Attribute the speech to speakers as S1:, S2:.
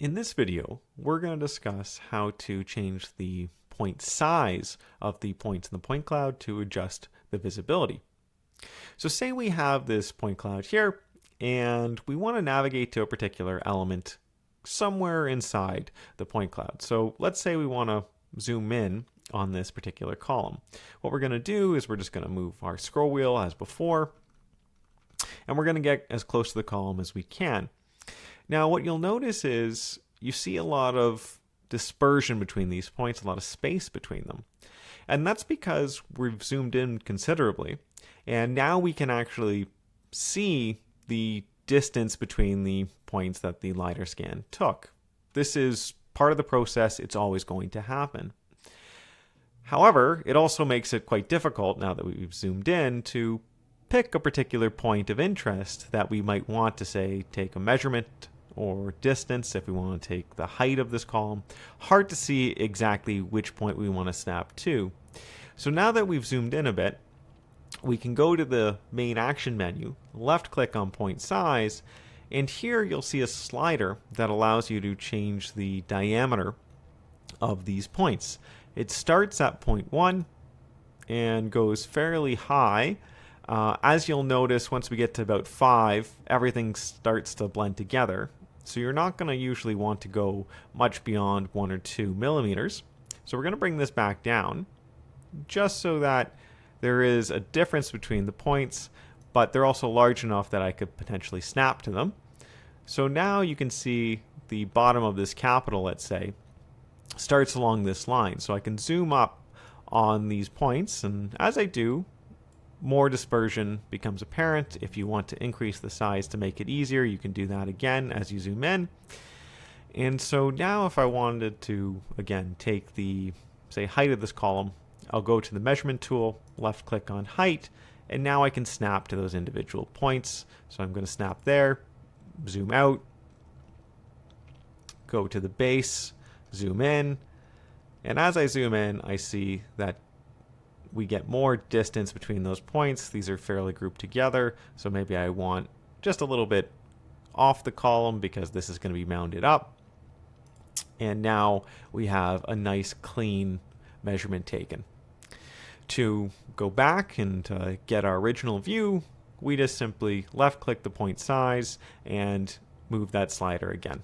S1: In this video, we're going to discuss how to change the point size of the points in the point cloud to adjust the visibility. So say we have this point cloud here, and we want to navigate to a particular element somewhere inside the point cloud. So let's say we want to zoom in on this particular column. What we're going to do is we're just going to move our scroll wheel as before, and we're going to get as close to the column as we can. Now, what you'll notice is you see a lot of dispersion between these points, a lot of space between them. And that's because we've zoomed in considerably. And now we can actually see the distance between the points that the lidar scan took. This is part of the process. It's always going to happen. However, it also makes it quite difficult, now that we've zoomed in, to pick a particular point of interest that we might want to, say, take a measurement or distance. If we want to take the height of this column, hard to see exactly which point we want to snap to. So now that we've zoomed in a bit, we can go to the main action menu, left click on point size, and here you'll see a slider that allows you to change the diameter of these points. It starts at point 1 and goes fairly high. As you'll notice, once we get to about 5, everything starts to blend together. So you're not going to usually want to go much beyond 1 or 2 millimeters. So we're going to bring this back down just so that there is a difference between the points, but they're also large enough that I could potentially snap to them. So now you can see the bottom of this capital, let's say, starts along this line. So I can zoom up on these points, and as I do, more dispersion becomes apparent. If you want to increase the size to make it easier, you can do that again as you zoom in. And so now if I wanted to, again, take the, say, height of this column, I'll go to the measurement tool, left click on height, and now I can snap to those individual points. So I'm going to snap there, zoom out, go to the base, zoom in, and as I zoom in, I see that we get more distance between those points. These are fairly grouped together, so maybe I want just a little bit off the column because this is going to be mounted up. And now we have a nice clean measurement taken. To go back and to get our original view, we just simply left click the point size and move that slider again.